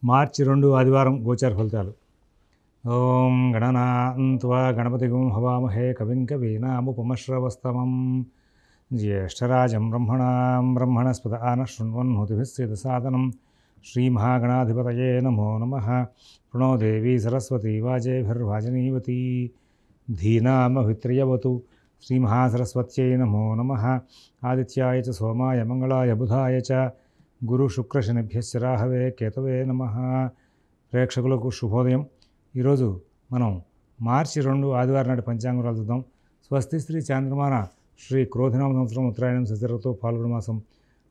మార్చి 2 ఆదివారం గోచార ఫలితాలు. ఓం గణనాన్త్వా గణపతిగుం హవామహే కవిం కవీనాముపమశ్రవస్తమం జ్యేష్ఠరాజం బ్రహ్మణస్పద ఆనశృణ్వన్నోతిభిస్సిద్ధసాదనం శ్రీమహాగణాధిపతయే నమో నమః. ప్రణో దేవీ సరస్వతీ వాజేభిర్వాజనీవతి ధీనామభిత్రియవతు. శ్రీమహాసరస్వత్యై నమో నమః. ఆదిత్యాయ చ సోమాయ మంగళాయ బుధాయ చ గురు శుక్ర శనిభ్యశ్చ రాహవే కేతవే నమః. ప్రేక్షకులకు శుభోదయం. ఈరోజు మనం మార్చి 2 ఆదివారం నాటి పంచాంగాలు చూద్దాం. స్వస్తి శ్రీ చాంద్రమాన శ్రీ క్రోధినామ సంవత్సరం ఉత్తరాయణం శశిరతో పాల్గొన మాసం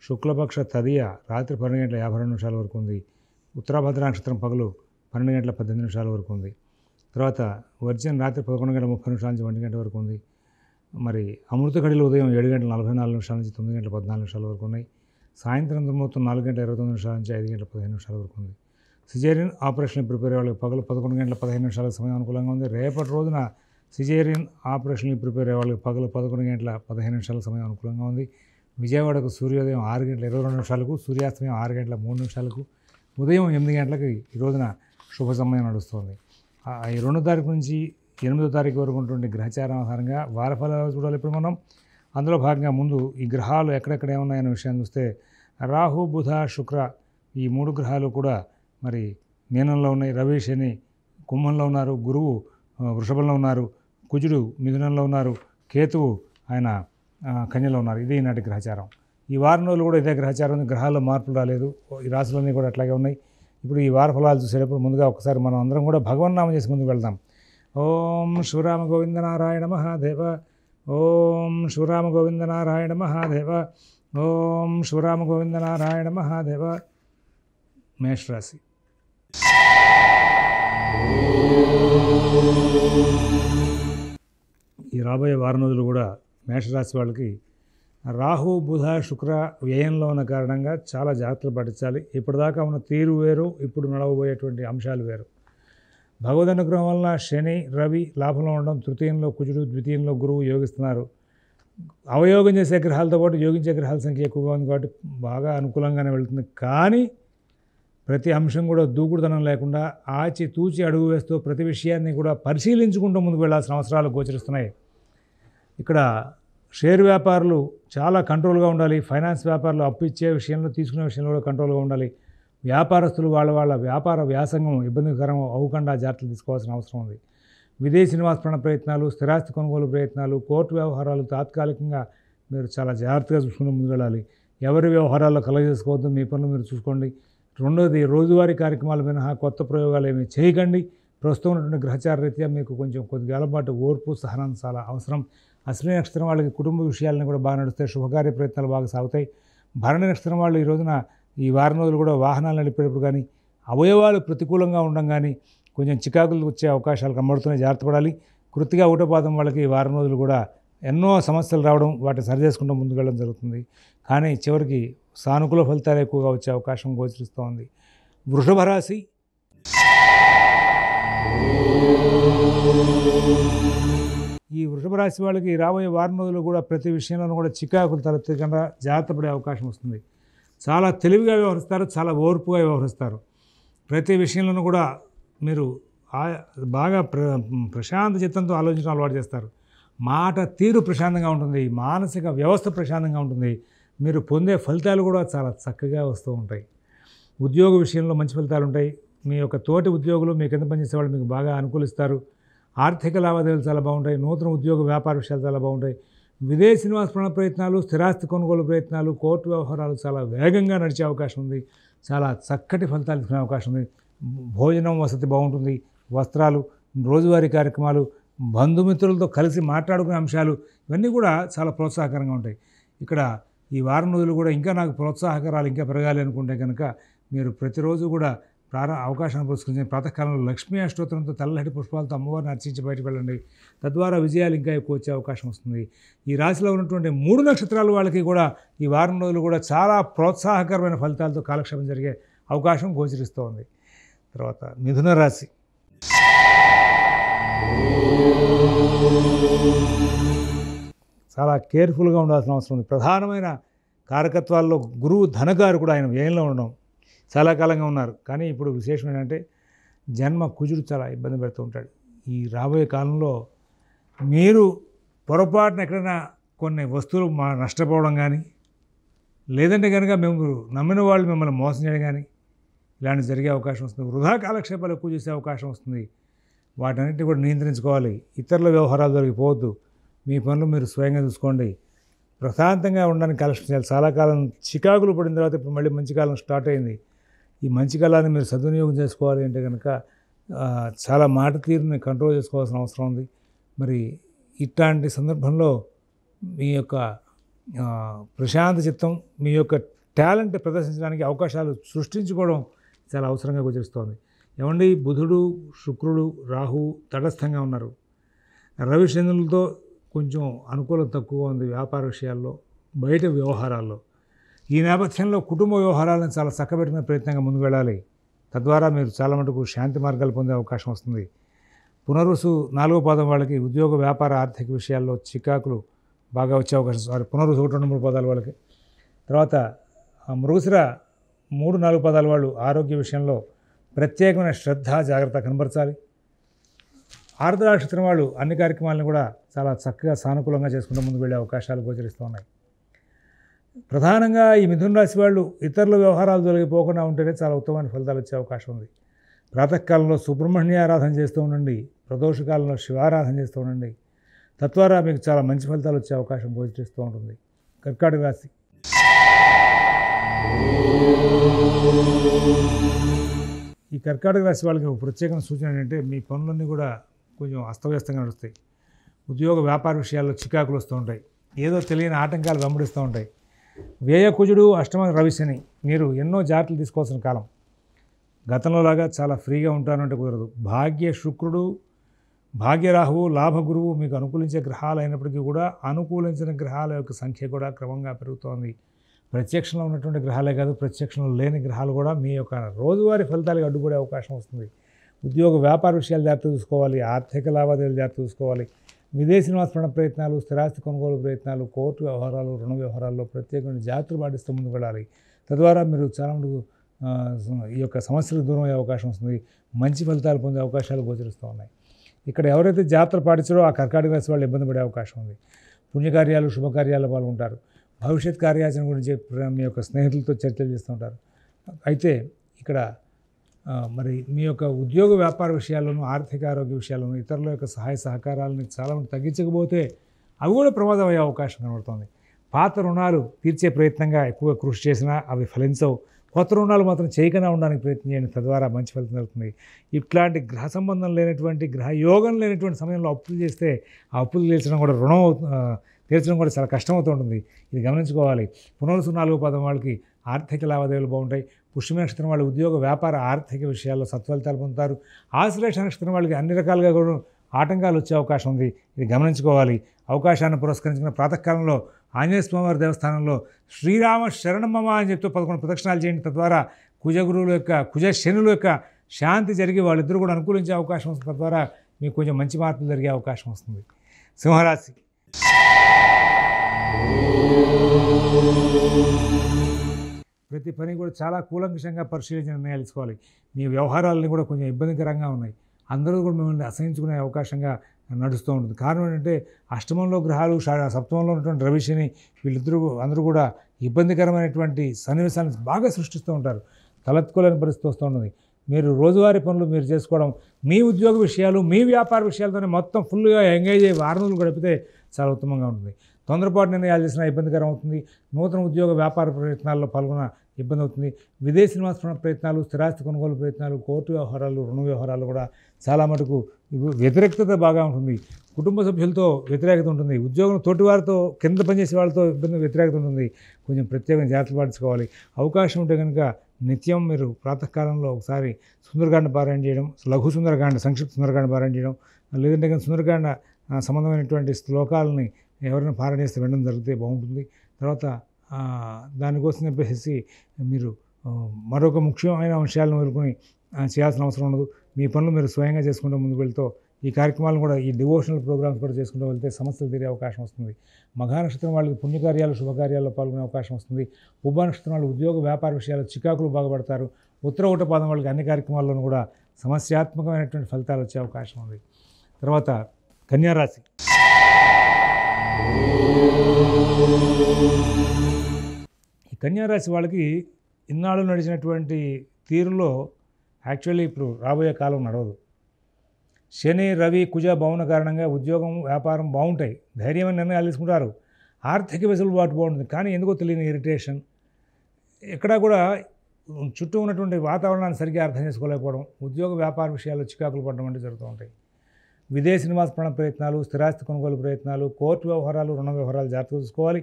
శుక్లపక్ష తదియ రాత్రి 12:52 వరకు ఉంది. ఉత్తరాభద్ర నక్షత్రం పగలు 12:18 వరకు ఉంది. తర్వాత వర్జన్ రాత్రి 11:30 నుంచి 1 గంట వరకు ఉంది. మరి అమృత గడిలో ఉదయం 7:44 నుంచి 9:14 వరకు ఉన్నాయి. సాయంత్రం దుర్ముహూర్తం 4:29 నుంచి 5:15 వరకు ఉంది. సిజేరియన్ ఆపరేషన్ ప్రిపేర్ అయ్యే వాళ్ళకి పగలు 11:15 సమయం అనుకూలంగా ఉంది. రేపటి రోజున సిజేరియన్ ఆపరేషన్కి ప్రిపేర్ అయ్యే వాళ్ళకి పగలు 11:15 సమయం అనుకూలంగా ఉంది. విజయవాడకు సూర్యోదయం 6:22, సూర్యాస్తమయం 6:03, ఉదయం 8 గంటలకు ఈ రోజున శుభ సమయం నడుస్తుంది. ఈ 2 తారీఖు నుంచి 8వ తారీఖు వరకు ఉన్నటువంటి గ్రహచారం ఆధారంగా వారఫలాలు చూడాలి. ఇప్పుడు మనం అందులో భాగంగా ముందు ఈ గ్రహాలు ఎక్కడెక్కడ ఏమున్నాయనే విషయాన్ని చూస్తే రాహు బుధ శుక్ర ఈ 3 గ్రహాలు కూడా మరి మీనంలో ఉన్నాయి. రవి శని కుంభంలో ఉన్నారు. గురువు వృషభంలో ఉన్నారు. కుజుడు మిథునంలో ఉన్నారు. కేతువు ఆయన కన్యలో ఉన్నారు. ఇది ఈనాటి గ్రహచారం. ఈ వారం రోజులు కూడా ఇదే గ్రహచారం ఉంది. గ్రహాల్లో మార్పులు రాలేదు. ఈ రాశులన్నీ కూడా అట్లాగే ఉన్నాయి. ఇప్పుడు ఈ వార ఫలాలు చూసేటప్పుడు ముందుగా ఒకసారి మనం అందరం కూడా భగవన్నామం చేసి ముందుకు వెళ్దాం. ఓం శివరామ గోవింద నారాయణ మహాదేవ. ఓం శివరామ గోవింద నారాయణ మహాదేవ. ఓం శివరామ గోవింద నారాయణ మహాదేవ. మేషరాశి. ఈ రాబోయే వారం రోజులు కూడా మేషరాశి వాళ్ళకి రాహు బుధ శుక్ర వ్యయంలో ఉన్న కారణంగా చాలా జాగ్రత్తలు పాటించాలి. ఇప్పటిదాకా ఉన్న తీరు వేరు, ఇప్పుడు నడవబోయేటువంటి అంశాలు వేరు. భగవద్ అనుగ్రహం వలన శని రవి లాభంలో ఉండడం, తృతీయంలో కుజుడు ద్వితీయంలో గురువు యోగిస్తున్నారు. అవయోగం చేసే గ్రహాలతో పాటు యోగించే గ్రహాల సంఖ్య ఎక్కువగా ఉంది కాబట్టి బాగా అనుకూలంగానే వెళుతుంది. కానీ ప్రతి అంశం కూడా దూకుడుతనం లేకుండా ఆచి తూచి అడుగు వేస్తూ ప్రతి విషయాన్ని కూడా పరిశీలించుకుంటూ ముందుకు వెళ్ళాల్సిన అవసరాలు గోచరిస్తున్నాయి. ఇక్కడ షేర్ వ్యాపారులు చాలా కంట్రోల్గా ఉండాలి. ఫైనాన్స్ వ్యాపారులు అప్పు ఇచ్చే విషయంలో తీసుకునే విషయంలో కూడా కంట్రోల్గా ఉండాలి. వ్యాపారస్తులు వాళ్ళ వ్యాపార వ్యాసంగం ఇబ్బందికరం అవ్వకుండా జాగ్రత్తలు తీసుకోవాల్సిన అవసరం ఉంది. విదేశీ నివాస ప్రయత్నాలు, స్థిరాస్తి కొనుగోలు ప్రయత్నాలు, కోర్టు వ్యవహారాలు తాత్కాలికంగా మీరు చాలా జాగ్రత్తగా చూసుకుని ముందుకు వెళ్ళాలి. ఎవరి వ్యవహారాల్లో కలగజేసుకోవద్దు. మీ పనులు మీరు చూసుకోండి. రెండోది, రోజువారీ కార్యక్రమాలు మినహా కొత్త ప్రయోగాలు ఏమీ చేయకండి. ప్రస్తుతం ఉన్నటువంటి గ్రహచార రీత్యా మీకు కొద్దిగా పాటు ఓర్పు సహనం చాలా అవసరం. అశ్విని నక్షత్రం వాళ్ళకి కుటుంబ విషయాలను కూడా బాగా నడుస్తాయి. శుభకార్య ప్రయత్నాలు బాగా సాగుతాయి. భరణి నక్షత్రం వాళ్ళు ఈ రోజున ఈ వారం రోజులు కూడా వాహనాలు నడిపేటప్పుడు కానీ అవయవాలు ప్రతికూలంగా ఉండడం కానీ కొంచెం చికాకులు వచ్చే అవకాశాలు కనబడుతున్నాయి. జాగ్రత్త పడాలి. కృత్తిగా ఊటపాదం వాళ్ళకి ఈ వారం రోజులు కూడా ఎన్నో సమస్యలు రావడం, వాటిని సరి చేసుకుంటూ ముందుకు వెళ్ళడం జరుగుతుంది. కానీ చివరికి సానుకూల ఫలితాలు ఎక్కువగా వచ్చే అవకాశం గోచరిస్తూ ఉంది. వృషభ రాశి. ఈ వృషభ రాశి వాళ్ళకి రాబోయే వారం రోజులు కూడా ప్రతి విషయంలోనూ కూడా చికాకులు తలెత్తకుండా జాగ్రత్త పడే అవకాశం వస్తుంది. చాలా తెలివిగా వ్యవహరిస్తారు. చాలా ఓర్పుగా వ్యవహరిస్తారు. ప్రతి విషయంలోనూ కూడా మీరు బాగా ప్రశాంత చిత్తంతో ఆలోచించడం అలవాటు చేస్తారు. మాట తీరు ప్రశాంతంగా ఉంటుంది. మానసిక వ్యవస్థ ప్రశాంతంగా ఉంటుంది. మీరు పొందే ఫలితాలు కూడా చాలా చక్కగా వస్తూ ఉంటాయి. ఉద్యోగ విషయంలో మంచి ఫలితాలు ఉంటాయి. మీ యొక్క తోటి ఉద్యోగులు, మీ కింద పనిచేసే వాళ్ళు మీకు బాగా అనుకూలిస్తారు. ఆర్థిక లావాదేవీలు చాలా బాగుంటాయి. నూతన ఉద్యోగ వ్యాపార విషయాలు చాలా బాగుంటాయి. విదేశీ నివాస ప్రయత్నాలు, స్థిరాస్తి కొనుగోలు ప్రయత్నాలు, కోర్టు వ్యవహారాలు చాలా వేగంగా నడిచే అవకాశం ఉంది. చాలా చక్కటి ఫలితాలు తీసుకునే అవకాశం ఉంది. భోజనం వసతి బాగుంటుంది. వస్త్రాలు, రోజువారీ కార్యక్రమాలు, బంధుమిత్రులతో కలిసి మాట్లాడుకునే అంశాలు ఇవన్నీ కూడా చాలా ప్రోత్సాహకరంగా ఉంటాయి. ఇక్కడ ఈ వారం రోజులు కూడా ఇంకా నాకు ప్రోత్సాహకరాలు ఇంకా పెరగాలి అనుకుంటే కనుక మీరు ప్రతిరోజు కూడా అవకాశాన్ని పురస్కరించి ప్రాతకాలంలో లక్ష్మీ అష్టోత్తరంతో తెల్లటి పుష్పాలతో అమ్మవారిని అర్చించి బయటకు వెళ్ళండి. తద్వారా విజయాలు ఇంకా ఎక్కువ వచ్చే అవకాశం వస్తుంది. ఈ రాశిలో ఉన్నటువంటి 3 నక్షత్రాల వాళ్ళకి కూడా ఈ వారం రోజులు కూడా చాలా ప్రోత్సాహకరమైన ఫలితాలతో కాలక్షేపం జరిగే అవకాశం గోచరిస్తూ ఉంది. తర్వాత మిథున రాశి. చాలా కేర్ఫుల్గా ఉండాల్సిన అవసరం ఉంది. ప్రధానమైన కారకత్వాల్లో గురువు ధనకారు కూడా ఆయన వ్యయంలో ఉండడం, చాలా కాలంగా ఉన్నారు. కానీ ఇప్పుడు విశేషం ఏంటంటే జన్మ కుజుడు చాలా ఇబ్బంది పెడుతూ ఉంటాడు. ఈ రాబోయే కాలంలో మీరు పొరపాటున ఎక్కడైనా కొన్ని వస్తువులు నష్టపోవడం కానీ, లేదంటే కనుక మేము నమ్మిన వాళ్ళు మిమ్మల్ని మోసం చేయడం కానీ ఇలాంటివి జరిగే అవకాశం వస్తుంది. వృధా కాలక్షేపాలు ఎక్కువ చేసే అవకాశం వస్తుంది. వాటన్నిటిని కూడా నియంత్రించుకోవాలి. ఇతరుల వ్యవహారాలు జరిగిపోవద్దు. మీ పనులు మీరు స్వయంగా చూసుకోండి. ప్రశాంతంగా ఉండడానికి కలెక్షన్ చేయాలి. చాలా కాలం చికాకులు పడిన తర్వాత ఇప్పుడు మళ్ళీ మంచి కాలం స్టార్ట్ అయింది. ఈ మంచి కాలాన్ని మీరు సద్వినియోగం చేసుకోవాలి అంటే కనుక చాలా మాట తీరుని కంట్రోల్ చేసుకోవాల్సిన అవసరం ఉంది. మరి ఇట్లాంటి సందర్భంలో మీ యొక్క ప్రశాంత చిత్తం, మీ యొక్క టాలెంట్ ప్రదర్శించడానికి అవకాశాలు సృష్టించుకోవడం చాలా అవసరంగా గోచరిస్తోంది. ఏమండి, బుధుడు, శుక్రుడు, రాహువు తటస్థంగా ఉన్నారు. రవి శనులతో కొంచెం అనుకూలత తక్కువగా ఉంది వ్యాపార విషయాల్లో, బయట వ్యవహారాల్లో. ఈ నేపథ్యంలో కుటుంబ వ్యవహారాలను చాలా చక్కబెట్టుకునే ప్రయత్నంగా ముందుకు వెళ్ళాలి. తద్వారా మీరు చాలా మటుకు శాంతి మార్గాలు పొందే అవకాశం వస్తుంది. పునరుసు 4వ పాదం వాళ్ళకి ఉద్యోగ, వ్యాపార, ఆర్థిక విషయాల్లో చికాకులు బాగా వచ్చే అవకాశం. పునరుసు 1, 2, 3 పాదాల వాళ్ళకి. తర్వాత మృగశిర 3, 4 పాదాల వాళ్ళు ఆరోగ్య విషయంలో ప్రత్యేకమైన శ్రద్ధ, జాగ్రత్త కనబరచాలి. ఆరుద్ర నక్షత్రం వాళ్ళు అన్ని కార్యక్రమాలను కూడా చాలా చక్కగా సానుకూలంగా చేసుకుంటూ ముందుకు వెళ్ళే అవకాశాలు గోచరిస్తూ ఉన్నాయి. ప్రధానంగా ఈ మిథున రాశి వాళ్ళు ఇతరుల వ్యవహారాలు తొలగిపోకుండా ఉంటేనే చాలా ఉత్తమమైన ఫలితాలు వచ్చే అవకాశం ఉంది. ప్రాతకాలంలో సుబ్రహ్మణ్య ఆరాధన చేస్తూ ఉండండి. ప్రదోషకాలంలో శివారాధన చేస్తూ ఉండండి. తద్వారా మీకు చాలా మంచి ఫలితాలు వచ్చే అవకాశం గోచరిస్తూ ఉంటుంది. కర్కాటక రాశి. ఈ కర్కాటక రాశి వాళ్ళకి ఒక ప్రత్యేకమైన సూచన ఏంటంటే మీ పనులన్నీ కూడా కొంచెం అస్తవ్యస్తంగా నడుస్తాయి. ఉద్యోగ, వ్యాపార విషయాల్లో చికాకులు వస్తూ ఉంటాయి. ఏదో తెలియని ఆటంకాలు వెంబడిస్తూ ఉంటాయి. వ్యయ కుజుడు, అష్టమ రవిశని, మీరు ఎన్నో జాగ్రత్తలు తీసుకోవాల్సిన కాలం. గతంలో లాగా చాలా ఫ్రీగా ఉంటానంటే కుదరదు. భాగ్య శుక్రుడు, భాగ్యరాహువు, లాభ గురువు మీకు అనుకూలించే గ్రహాలు అయినప్పటికీ కూడా అనుకూలించిన గ్రహాల యొక్క సంఖ్య కూడా క్రమంగా పెరుగుతోంది. ప్రత్యక్షంలో ఉన్నటువంటి గ్రహాలే కాదు, ప్రత్యక్షంలో లేని గ్రహాలు కూడా మీ యొక్క రోజువారీ ఫలితాలకు అడ్డుపడే అవకాశం వస్తుంది. ఉద్యోగ, వ్యాపార విషయాలు జాగ్రత్త చూసుకోవాలి. ఆర్థిక లావాదేవీలు జాగ్రత్త చూసుకోవాలి. విదేశీ నివాస ప్రయత్నాలు, స్థిరాస్తి కొనుగోలు ప్రయత్నాలు, కోర్టు వ్యవహారాలు, రుణ వ్యవహారాల్లో ప్రత్యేకమైన జాగ్రత్తలు పాటిస్తూ ముందుకు వెళ్ళాలి. తద్వారా మీరు చాలా మటుకు ఈ యొక్క సమస్యలకు దూరం అయ్యే అవకాశం వస్తుంది. మంచి ఫలితాలు పొందే అవకాశాలు గోచరిస్తూ ఉన్నాయి. ఇక్కడ ఎవరైతే జాగ్రత్తలు పాటించారో ఆ కర్కాటక రాశి వాళ్ళు ఇబ్బంది పడే అవకాశం ఉంది. పుణ్యకార్యాలు, శుభకార్యాల్లో పాల్గొంటారు. భవిష్యత్ కార్యాచరణ గురించి మీ యొక్క స్నేహితులతో చర్చలు చేస్తూ ఉంటారు. అయితే ఇక్కడ మరి మీ యొక్క ఉద్యోగ, వ్యాపార విషయాల్లోనూ, ఆర్థిక, ఆరోగ్య విషయాల్లోనూ ఇతరుల యొక్క సహాయ సహకారాలను చాలా తగ్గించకపోతే అవి కూడా ప్రమాదం అయ్యే అవకాశం కనబడుతుంది. పాత రుణాలు తీర్చే ప్రయత్నంగా ఎక్కువ కృషి చేసినా అవి ఫలించవు. కొత్త రుణాలు మాత్రం చేయకుండా ఉండడానికి ప్రయత్నం చేయండి. తద్వారా మంచి ఫలితం జరుగుతుంది. ఇట్లాంటి గ్రహ సంబంధం లేనటువంటి, గ్రహ యోగం లేనటువంటి సమయంలో అప్పులు చేస్తే ఆ అప్పులు తీర్చడం కూడా తీర్చడం కూడా చాలా కష్టమవుతూ ఉంటుంది. ఇది గమనించుకోవాలి. పునరుసు 4వ పాదం వాళ్ళకి ఆర్థిక లావాదేవీలు బాగుంటాయి. పుష్యమి నక్షత్రం వాళ్ళు ఉద్యోగ, వ్యాపార, ఆర్థిక విషయాల్లో సత్ఫలితాలు పొందుతారు. ఆశ్లేష నక్షత్రం వాళ్ళకి అన్ని రకాలుగా కూడా ఆటంకాలు వచ్చే అవకాశం ఉంది. ఇది గమనించుకోవాలి. అవకాశాన్ని పురస్కరించుకున్న ప్రాతకాలంలో ఆంజనేయ స్వామివారి దేవస్థానంలో శ్రీరామ శరణమమ అని చెప్తూ 11 ప్రదక్షిణాలు చేయండి. తద్వారా కుజగురువుల యొక్క, కుజ శనుల యొక్క శాంతి జరిగి వాళ్ళిద్దరూ కూడా అనుకూలించే అవకాశం వస్తుంది. తద్వారా మీకు కొంచెం మంచి మార్పులు జరిగే అవకాశం వస్తుంది. సింహరాశి. ప్రతి పని కూడా చాలా కూలంకషంగా పరిశీలించి నిర్ణయాలు తీసుకోవాలి. మీ వ్యవహారాలని కూడా కొంచెం ఇబ్బందికరంగా ఉన్నాయి. అందరూ కూడా మిమ్మల్ని అసహించుకునే అవకాశంగా నడుస్తూ ఉంటుంది. కారణం ఏంటంటే అష్టమంలో గ్రహాలు, సప్తమంలో ఉన్నటువంటి రవిశని అందరూ కూడా ఇబ్బందికరమైనటువంటి సన్నివేశాలను బాగా సృష్టిస్తూ ఉంటారు. తలెత్తుకోలేని పరిస్థితి వస్తూ ఉంటుంది. మీరు రోజువారీ పనులు మీరు చేసుకోవడం, మీ ఉద్యోగ విషయాలు, మీ వ్యాపార విషయాలతోనే మొత్తం ఫుల్గా ఎంగేజ్ అయ్యి 6 రోజులు గడిపితే చాలా ఉత్తమంగా ఉంటుంది. తొందరపాటు నిర్ణయాలు చేసినా ఇబ్బందికరం అవుతుంది. నూతన ఉద్యోగ, వ్యాపార ప్రయత్నాల్లో పాల్గొన్న ఇబ్బంది అవుతుంది. విదేశీ నివాస ప్రయత్నాలు, స్థిరాస్తి కొనుగోలు ప్రయత్నాలు, కోర్టు వ్యవహారాలు, రుణ వ్యవహారాలు కూడా చాలా మటుకు వ్యతిరేకత బాగా ఉంటుంది. కుటుంబ సభ్యులతో వ్యతిరేకత ఉంటుంది. ఉద్యోగం తోటివారితో, కింద పనిచేసే వాళ్ళతో వ్యతిరేకత ఉంటుంది. కొంచెం ప్రత్యేకంగా జాగ్రత్తలు పాటించుకోవాలి. అవకాశం ఉంటే కనుక నిత్యం మీరు ప్రాతకాలంలో ఒకసారి సుందరకాండ పారాయణ చేయడం, లఘు సుందరకాండ, సంక్షిప్త సుందరకాండ పారాయణ చేయడం, లేదంటే కానీ సుందరకాండ సంబంధమైనటువంటి శ్లోకాలని ఎవరైనా పారాయణ చేస్తే వినడం జరిగితే బాగుంటుంది. తర్వాత దానికోసం చెప్పేసి మీరు మరొక ముఖ్యమైన అంశాలను వదులుకొని చేయాల్సిన అవసరం ఉండదు. మీ పనులు మీరు స్వయంగా చేసుకుంటూ ముందుకు వెళ్తూ ఈ కార్యక్రమాలను కూడా ఈ డివోషనల్ ప్రోగ్రామ్స్ కూడా చేసుకుంటూ వెళ్తే సమస్యలు తీరే అవకాశం వస్తుంది. మఘా నక్షత్రం వాళ్ళకి పుణ్యకార్యాలు శుభకార్యాల్లో పాల్గొనే అవకాశం వస్తుంది. ఉభ నక్షత్రం వాళ్ళు ఉద్యోగ వ్యాపార విషయాలు చికాకులు బాగుపడతారు. ఉత్తర ఊట పాదం వాళ్ళకి అన్ని కార్యక్రమాల్లోనూ కూడా సమస్యాత్మకమైనటువంటి ఫలితాలు వచ్చే అవకాశం ఉంది. తర్వాత కన్యారాశి. ఈ కన్యారాశి వాళ్ళకి ఇన్నాళ్ళు నడిచినటువంటి తీరులో యాక్చువల్లీ ఇప్పుడు రాబోయే కాలం నడవదు. శని రవి కుజ భవన కారణంగా ఉద్యోగం వ్యాపారం బాగుంటాయి, ధైర్యమైన నిర్ణయాలు తీసుకుంటారు, ఆర్థిక వెసులుబాటు బాగుంటుంది. కానీ ఎందుకో తెలియని ఇరిటేషన్, ఎక్కడా కూడా చుట్టూ ఉన్నటువంటి వాతావరణాన్ని సరిగ్గా అర్థం చేసుకోలేకపోవడం, ఉద్యోగ వ్యాపార విషయాల్లో చికాకులు పడడం వంటివి జరుగుతూ ఉంటాయి. విదేశీ నివాస ప్రయత్నాలు, స్థిరాస్తి కొనుగోలు ప్రయత్నాలు, కోర్టు వ్యవహారాలు, రుణ వ్యవహారాలు జాగ్రత్త చూసుకోవాలి.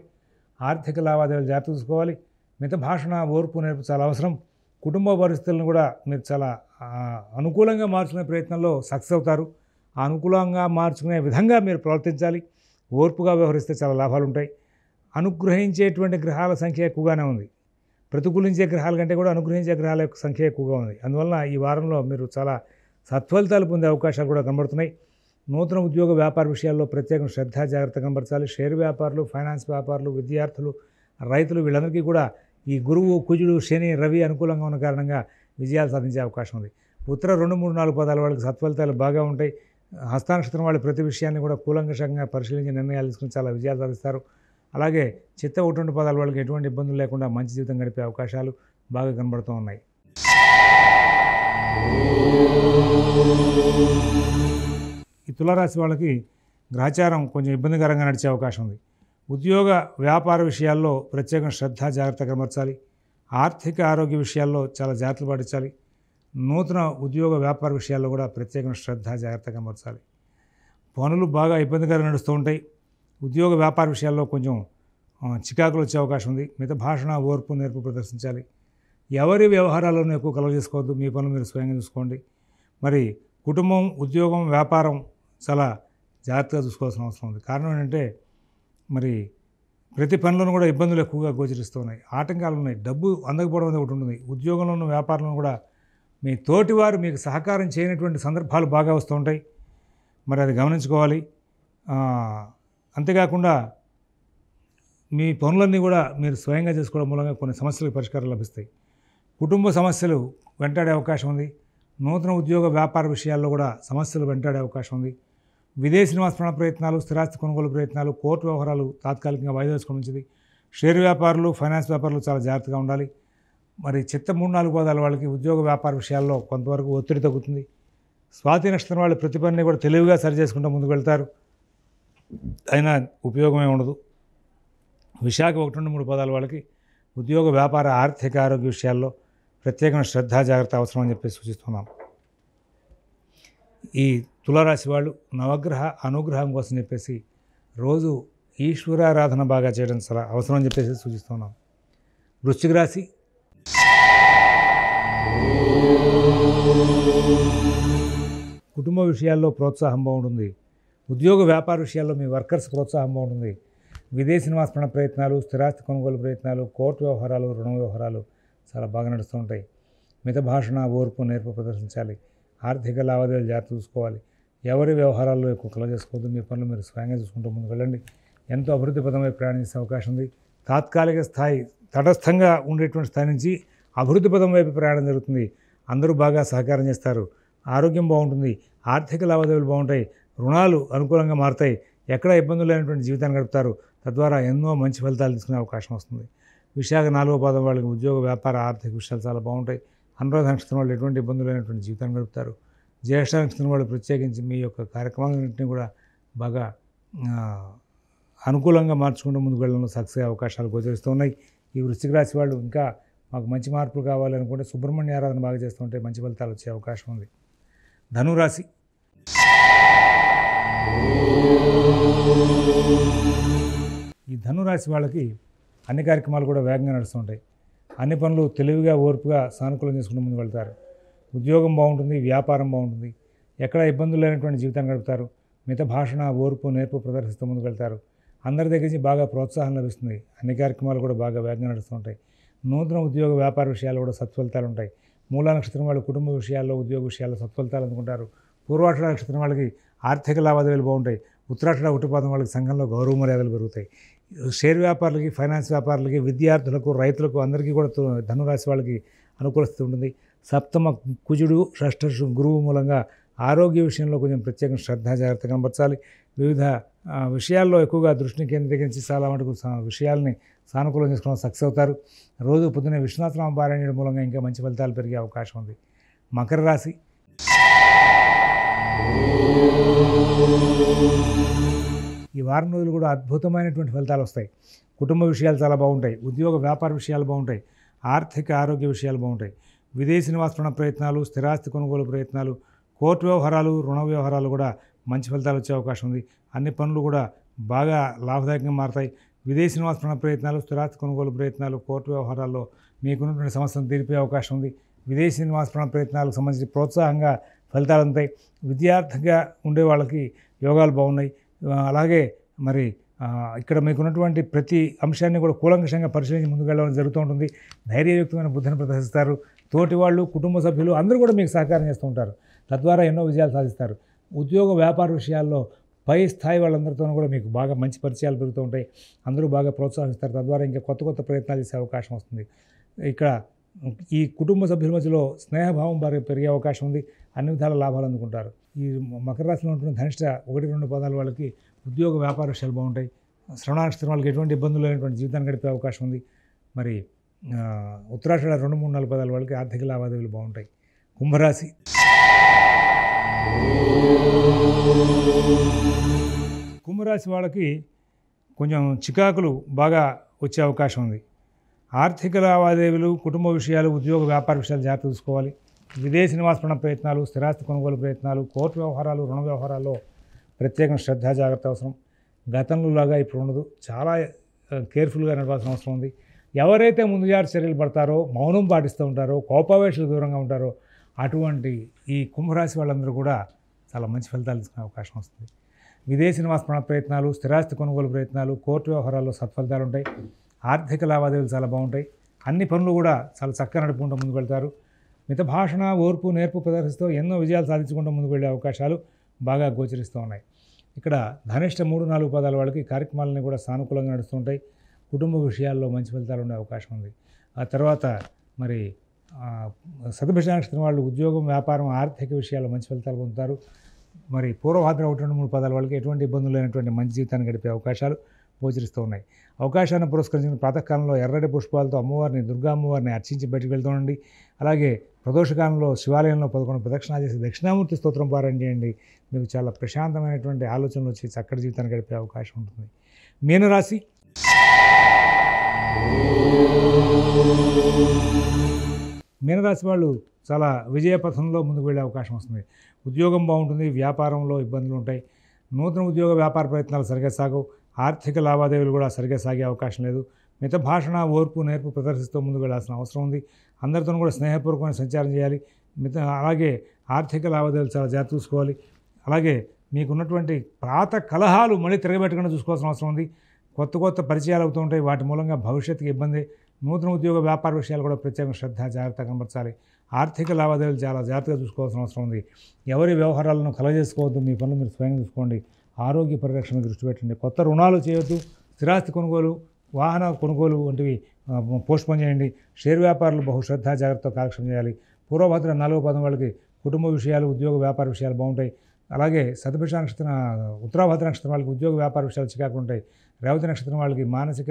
ఆర్థిక లావాదేవీలు జాగ్రత్త చూసుకోవాలి. మిత భాషణ ఓర్పు నేర్పు చాలా అవసరం. కుటుంబ పరిస్థితులను కూడా మీరు చాలా అనుకూలంగా మార్చుకునే ప్రయత్నంలో సక్సెస్ అవుతారు. ఆ అనుకూలంగా మార్చుకునే విధంగా మీరు ప్రవర్తించాలి. ఓర్పుగా వ్యవహరిస్తే చాలా లాభాలు ఉంటాయి. అనుగ్రహించేటువంటి గ్రహాల సంఖ్య ఎక్కువగానే ఉంది. ప్రతికూలించే గ్రహాల కంటే కూడా అనుగ్రహించే గ్రహాల యొక్క సంఖ్య ఎక్కువగా ఉంది. అందువలన ఈ వారంలో మీరు చాలా సత్ఫలితాలు పొందే అవకాశాలు కూడా కనబడుతున్నాయి. నూతన ఉద్యోగ వ్యాపార విషయాల్లో ప్రత్యేక శ్రద్ధ జాగ్రత్త కనబరచాలి. షేర్ వ్యాపారులు, ఫైనాన్స్ వ్యాపారులు, విద్యార్థులు, రైతులు వీళ్ళందరికీ కూడా ఈ గురువు కుజుడు శని రవి అనుకూలంగా ఉన్న కారణంగా విజయాలు సాధించే అవకాశం ఉంది. ఉత్తర 2, 3, 4 పదాల వాళ్ళకి సత్ఫలితాలు బాగా ఉంటాయి. హస్తానక్షత్రం వాళ్ళు ప్రతి విషయాన్ని కూడా కూలంకషంగా పరిశీలించి నిర్ణయాలు తీసుకుని చాలా విజయాలు సాధిస్తారు. అలాగే చిత్త 1, 2 పదాల వాళ్ళకి ఎటువంటి ఇబ్బందులు లేకుండా మంచి జీవితం గడిపే అవకాశాలు బాగా కనబడుతూ ఉన్నాయి. ఈ తులారాశి వాళ్ళకి గ్రహచారం కొంచెం ఇబ్బందికరంగా నడిచే అవకాశం ఉంది. ఉద్యోగ వ్యాపార విషయాల్లో ప్రత్యేక శ్రద్ధ జాగ్రత్త కనబరచాలి. ఆర్థిక ఆరోగ్య విషయాల్లో చాలా జాగ్రత్తలు పాటించాలి. నూతన ఉద్యోగ వ్యాపార విషయాల్లో కూడా ప్రత్యేక శ్రద్ధ జాగ్రత్త కనబరచాలి. పనులు బాగా ఇబ్బందికరంగా నడుస్తూ ఉంటాయి. ఉద్యోగ వ్యాపార విషయాల్లో కొంచెం చికాకులు వచ్చే అవకాశం ఉంది. మిత భాషణ ఓర్పు నేర్పు ప్రదర్శించాలి. ఎవరి వ్యవహారాల్లోనూ ఎక్కువ కలవ చేసుకోవద్దు. మీ పనులు మీరు స్వయంగా చూసుకోండి. మరి కుటుంబం, ఉద్యోగం, వ్యాపారం చాలా జాగ్రత్తగా చూసుకోవాల్సిన అవసరం ఉంది. కారణం ఏంటంటే మరి ప్రతి పనిలోనూ కూడా ఇబ్బందులు ఎక్కువగా గోచరిస్తూ ఉన్నాయి. ఆటంకాలు ఉన్నాయి. డబ్బు అందకపోవడం అనేది ఒకటి ఉంటుంది. ఉద్యోగంలోనూ వ్యాపారంలో కూడా మీ తోటివారు మీకు సహకారం చేయనటువంటి సందర్భాలు బాగా వస్తూ ఉంటాయి. మరి అది గమనించుకోవాలి. అంతేకాకుండా మీ పనులన్నీ కూడా మీరు స్వయంగా చేసుకోవడం మూలంగా కొన్ని సమస్యలకు పరిష్కారాలు లభిస్తాయి. కుటుంబ సమస్యలు వెంటాడే అవకాశం ఉంది. నూతన ఉద్యోగ వ్యాపార విషయాల్లో కూడా సమస్యలు వెంటాడే అవకాశం ఉంది. విదేశీ నివాస ప్రయత్నాలు, స్థిరాస్తి కొనుగోలు ప్రయత్నాలు, కోర్టు వ్యవహారాలు తాత్కాలికంగా వాయిదా వేసుకోవడం మంచిది. షేర్ వ్యాపారులు, ఫైనాన్స్ వ్యాపారులు చాలా జాగ్రత్తగా ఉండాలి. మరి చిత్త 3, 4 పదాల వాళ్ళకి ఉద్యోగ వ్యాపార విషయాల్లో కొంతవరకు ఒత్తిడి తగ్గుతుంది. స్వాతి నక్షత్రం వాళ్ళు ప్రతి పనిని కూడా తెలివిగా సరి చేసుకుంటూ ముందుకు వెళ్తారు. అయినా ఉపయోగమే ఉండదు. విశాఖ 1, 2, 3 పదాల వాళ్ళకి ఉద్యోగ వ్యాపార ఆర్థిక ఆరోగ్య విషయాల్లో ప్రత్యేకమైన శ్రద్ధ జాగ్రత్త అవసరం అని చెప్పి సూచిస్తున్నాం. ఈ తులారాశి వాళ్ళు నవగ్రహ అనుగ్రహం కోసం చెప్పేసి రోజు ఈశ్వరారాధన బాగా చేయడం చాలా అవసరం అని చెప్పేసి సూచిస్తున్నాం. వృశ్చిక రాశి. కుటుంబ విషయాల్లో ప్రోత్సాహం బాగుంటుంది. ఉద్యోగ వ్యాపార విషయాల్లో మీ వర్కర్స్ ప్రోత్సాహం బాగుంటుంది. విదేశీ నివాస ప్రయత్నాలు, స్థిరాస్తి కొనుగోలు ప్రయత్నాలు, కోర్టు వ్యవహారాలు, రుణ వ్యవహారాలు చాలా బాగా నడుస్తూ ఉంటాయి. మిత భాషణ ఓర్పు నేర్పు ప్రదర్శించాలి. ఆర్థిక లావాదేవీలు జాగ్రత్త చూసుకోవాలి. ఎవరి వ్యవహారాల్లో ఎక్కువ కలవ చేసుకోవద్దు. మీ పనులు మీరు స్వయంగా చూసుకుంటూ ముందుకు వెళ్ళండి. ఎంతో అభివృద్ధి పదమై ప్రయాణించే అవకాశం ఉంది. తాత్కాలిక స్థాయి తటస్థంగా ఉండేటువంటి స్థాయి నుంచి అభివృద్ధి పదం వైపు ప్రయాణం జరుగుతుంది. అందరూ బాగా సహకారం చేస్తారు. ఆరోగ్యం బాగుంటుంది. ఆర్థిక లావాదేవీలు బాగుంటాయి. రుణాలు అనుకూలంగా మారుతాయి. ఎక్కడ ఇబ్బందులు లేనటువంటి జీవితాన్ని గడుపుతారు. తద్వారా ఎన్నో మంచి ఫలితాలు తీసుకునే అవకాశం వస్తుంది. విశాఖ 4వ పాదం వాళ్ళకి ఉద్యోగ వ్యాపార ఆర్థిక విషయాలు చాలా బాగుంటాయి. అనురాధ నక్షత్రం వాళ్ళు ఎటువంటి ఇబ్బందులు లేనటువంటి జీవితాన్ని గడుపుతారు. జ్యేష్ఠ నక్షత్రం వాళ్ళు ప్రత్యేకించి మీ యొక్క కార్యక్రమాలన్నింటినీ కూడా బాగా అనుకూలంగా మార్చుకుంటూ ముందుకు వెళ్ళడంలో సక్సెస్ అవకాశాలు గోచరిస్తూ ఉన్నాయి. ఈ వృశ్చిక రాశి వాళ్ళు ఇంకా మాకు మంచి మార్పులు కావాలనుకుంటే సుబ్రహ్మణ్య ఆరాధన బాగా చేస్తుంటే మంచి ఫలితాలు వచ్చే అవకాశం ఉంది. ధనురాశి. ఈ ధనురాశి వాళ్ళకి అన్ని కార్యక్రమాలు కూడా వేగంగా నడుస్తుంటాయి. అన్ని పనులు తెలివిగా ఓర్పుగా సానుకూలం చేసుకుంటూ ముందుకు వెళ్తారు. ఉద్యోగం బాగుంటుంది. వ్యాపారం బాగుంటుంది. ఎక్కడ ఇబ్బందులు లేనటువంటి జీవితాన్ని గడుపుతారు. మిత భాషణ ఓర్పు నేర్పు ప్రదర్శిస్తూ ముందుకు వెళ్తారు. అందరి దగ్గర నుంచి బాగా ప్రోత్సాహం లభిస్తుంది. అన్ని కార్యక్రమాలు కూడా బాగా వేగంగా నడుస్తుంటాయి. నూతన ఉద్యోగ వ్యాపార విషయాల్లో కూడా సత్ఫలితాలు ఉంటాయి. మూలా నక్షత్రం వాళ్ళు కుటుంబ విషయాల్లో ఉద్యోగ విషయాల్లో సత్ఫలితాలు అందుకుంటారు. పూర్వాషాఢ నక్షత్రం వాళ్ళకి ఆర్థిక లావాదేవీలు బాగుంటాయి. ఉత్తరాషాఢ ఉట్టిపాదం వాళ్ళకి సంఘంలో గౌరవ మర్యాదలు పెరుగుతాయి. షేర్ వ్యాపారులకి, ఫైనాన్స్ వ్యాపారులకి, విద్యార్థులకు, రైతులకు అందరికీ కూడా ధనురాశి వాళ్ళకి అనుకూలిస్తూ ఉంటుంది. సప్తమ కుజుడు, షష్ఠ గురువు మూలంగా ఆరోగ్య విషయంలో కొంచెం ప్రత్యేక శ్రద్ధ జాగ్రత్త కనబరచాలి. వివిధ విషయాల్లో ఎక్కువగా దృష్టిని కేంద్రీకరించి చాలా మటుకు విషయాల్ని సానుకూలం చేసుకోవడం సక్సెస్ అవుతారు. రోజు పొద్దున్నే విశ్వనాథనామ పారాయణ మూలంగా ఇంకా మంచి ఫలితాలు పెరిగే అవకాశం ఉంది. మకర రాశి. ఈ వారం రోజులు కూడా అద్భుతమైనటువంటి ఫలితాలు వస్తాయి. కుటుంబ విషయాలు చాలా బాగుంటాయి. ఉద్యోగ వ్యాపార విషయాలు బాగుంటాయి. ఆర్థిక ఆరోగ్య విషయాలు బాగుంటాయి. విదేశీ నివాస ప్రయత్నాలు, స్థిరాస్తి కొనుగోలు ప్రయత్నాలు, కోర్టు వ్యవహారాలు, రుణ వ్యవహారాలు కూడా మంచి ఫలితాలు వచ్చే అవకాశం ఉంది. అన్ని పనులు కూడా బాగా లాభదాయకంగా మారతాయి. విదేశీ నివాస ప్రయత్నాలు, స్థిరాస్తి కొనుగోలు ప్రయత్నాలు, కోర్టు వ్యవహారాల్లో మీకున్నటువంటి సమస్యను తీర్పే అవకాశం ఉంది. విదేశీ నివాస ప్రయత్నాలకు సంబంధించి ప్రోత్సాహంగా ఫలితాలు ఉంటాయి. విద్యార్థిగా ఉండే వాళ్ళకి యోగాలు బాగున్నాయి. అలాగే మరి ఇక్కడ మీకున్నటువంటి ప్రతి అంశాన్ని కూడా కూలంకషంగా పరిశీలించి ముందుకు వెళ్ళడం జరుగుతూ ఉంటుంది. ధైర్యయుక్తమైన బుద్ధిని ప్రదర్శిస్తారు. తోటి వాళ్ళు, కుటుంబ సభ్యులు అందరూ కూడా మీకు సహకారం చేస్తూ ఉంటారు. తద్వారా ఎన్నో విజయాలు సాధిస్తారు. ఉద్యోగ వ్యాపార విషయాల్లో పై స్థాయి వాళ్ళందరితోనూ కూడా మీకు బాగా మంచి పరిచయాలు పెరుగుతూ ఉంటాయి. అందరూ బాగా ప్రోత్సహిస్తారు. తద్వారా ఇంకా కొత్త కొత్త ప్రయత్నాలు చేసే అవకాశం వస్తుంది. ఇక్కడ ఈ కుటుంబ సభ్యుల మధ్యలో స్నేహభావం బాగా పెరిగే అవకాశం ఉంది. అన్ని విధాల లాభాలు అందుకుంటారు. ఈ మకర రాశిలో ఉంటున్న ధనిష్ట 1-2 పాదాల వాళ్ళకి ఉద్యోగ వ్యాపార విషయాలు బాగుంటాయి. శ్రవణ నక్షత్రం వాళ్ళకి ఎటువంటి ఇబ్బందులు లేనటువంటి జీవితాన్ని గడిపే అవకాశం ఉంది. మరి ఉత్తరాషాఢ 2-3-4 పాదాల వాళ్ళకి ఆర్థిక లావాదేవీలు బాగుంటాయి. కుంభరాశి. కుంభరాశి వాళ్ళకి కొంచెం చికాకులు బాగా వచ్చే అవకాశం ఉంది. ఆర్థిక లావాదేవీలు, కుటుంబ విషయాలు, ఉద్యోగ వ్యాపార విషయాలు జాగ్రత్త చూసుకోవాలి. విదేశీ నివాస ప్రయత్నాలు, స్థిరాస్తి కొనుగోలు ప్రయత్నాలు, కోర్టు వ్యవహారాలు, రుణ వ్యవహారాల్లో ప్రత్యేక శ్రద్ధ జాగ్రత్త అవసరం. గతంలో లాగా ఇప్పుడు ఉండదు. చాలా కేర్ఫుల్గా నడవాల్సిన అవసరం ఉంది. ఎవరైతే ముందు జాగ్రత్త చర్యలు పడతారో, మౌనం పాటిస్తూ ఉంటారో, కోపావేశాలకు దూరంగా ఉంటారో అటువంటి ఈ కుంభరాశి వాళ్ళందరూ కూడా చాలా మంచి ఫలితాలు తీసుకునే అవకాశం వస్తుంది. విదేశీ నివాస ప్రయత్నాలు, స్థిరాస్తి కొనుగోలు ప్రయత్నాలు, కోర్టు వ్యవహారాల్లో సత్ఫలితాలు ఉంటాయి. ఆర్థిక లావాదేవీలు చాలా బాగుంటాయి. అన్ని పనులు కూడా చాలా చక్కగా నడుపుకుంటూ ముందుకు వెళ్తారు. మిత భాషణ, ఓర్పు, నేర్పు ప్రదర్శిస్తూ ఎన్నో విజయాలు సాధించుకుంటూ ముందుకు వెళ్ళే అవకాశాలు బాగా గోచరిస్తూ ఉన్నాయి. ఇక్కడ ధనిష్ట 3-4 పాదాల వాళ్ళకి కార్యక్రమాలన్నీ కూడా సానుకూలంగా నడుస్తుంటాయి. కుటుంబ విషయాల్లో మంచి ఫలితాలు ఉండే అవకాశం ఉంది. ఆ తర్వాత మరి శతభిష నక్షత్రం వాళ్ళు ఉద్యోగం, వ్యాపారం, ఆర్థిక విషయాల్లో మంచి ఫలితాలు పొందుతారు. మరి పూర్వభాద్ర 1-2-3 పాదాల వాళ్ళకి ఎటువంటి ఇబ్బందులు లేనటువంటి మంచి జీవితాన్ని గడిపే అవకాశాలు గోచరిస్తూ ఉన్నాయి. అవకాశాన్ని పురస్కరించిన ప్రాతకాలంలో ఎర్రటి పుష్పాలతో అమ్మవారిని, దుర్గా అమ్మవారిని అర్చించి బయటకు వెళ్తుండండి. అలాగే ప్రదోషకాలంలో శివాలయంలో 11 ప్రదక్షిణాలు చేసి దక్షిణామూర్తి స్తోత్రం పారాయణ చేయండి. మీకు చాలా ప్రశాంతమైనటువంటి ఆలోచనలు వచ్చి చక్కటి జీవితాన్ని గడిపే అవకాశం ఉంటుంది. మీనరాశి. మీనరాశి వాళ్ళు చాలా విజయపథంలో ముందుకు వెళ్ళే అవకాశం వస్తుంది. ఉద్యోగం బాగుంటుంది. వ్యాపారంలో ఇబ్బందులు ఉంటాయి. నూతన ఉద్యోగ వ్యాపార ప్రయత్నాలు సరిగ్గా సాగవు. ఆర్థిక లావాదేవీలు కూడా సరిగ్గా సాగే అవకాశం లేదు. మిత భాషణ, ఓర్పు, నేర్పు ప్రదర్శిస్తూ ముందుకు వెళ్ళాల్సిన అవసరం ఉంది. అందరితో కూడా స్నేహపూర్వకమైన సంచారం చేయాలి. అలాగే ఆర్థిక లావాదేవీలు చాలా జాగ్రత్త చూసుకోవాలి. అలాగే మీకున్నటువంటి పాత కలహాలు మళ్ళీ తిరగబెట్టకుండా చూసుకోవాల్సిన అవసరం ఉంది. కొత్త కొత్త పరిచయాలు అవుతూ ఉంటాయి. వాటి మూలంగా భవిష్యత్తుకి ఇబ్బంది. నూతన ఉద్యోగ వ్యాపార విషయాలు కూడా ప్రత్యేక శ్రద్ధ జాగ్రత్త కనబరచాలి. ఆర్థిక లావాదేవీలు చాలా జాగ్రత్తగా చూసుకోవాల్సిన అవసరం ఉంది. ఎవరి వ్యవహారాలను కలగజేసుకోవద్దు. మీ పనులు మీరు స్వయంగా చూసుకోండి. ఆరోగ్య పరిరక్షణ దృష్టి పెట్టండి. కొత్త రుణాలు చేయొద్దు. స్థిరాస్తి కొనుగోలు, వాహన కొనుగోలు వంటివి పోస్ట్పోన్ చేయండి. షేర్ వ్యాపారులు బహుశ్రద్ధ జాగ్రత్తతో కాలక్షేపం చేయాలి. పూర్వభద్ర 4వ పాదం వాళ్ళకి కుటుంబ విషయాలు, ఉద్యోగ వ్యాపార విషయాలు బాగుంటాయి. అలాగే శతభిష నక్షత్రం, ఉత్తరాభద్ర నక్షత్రం వాళ్ళకి ఉద్యోగ వ్యాపార విషయాలు చికాకులు ఉంటాయి. రేవతి నక్షత్రం వాళ్ళకి మానసిక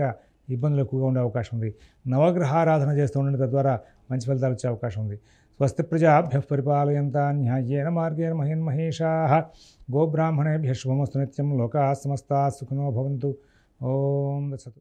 ఇబ్బందులు ఎక్కువగా ఉండే అవకాశం ఉంది. నవగ్రహారాధన చేస్తూ ఉండండి. తద్వారా మంచి ఫలితాలు వచ్చే అవకాశం ఉంది. స్వస్తి ప్రజాభ్యః పరిపాలయంతాం న్యాయేన మార్గేణ మహిన్మహేషాః గోబ్రాహ్మణేభ్యః శుభమస్తు నిత్యం. లోకాః సమస్తాః సుఖినో భవంతు. ఓం దత్సతు.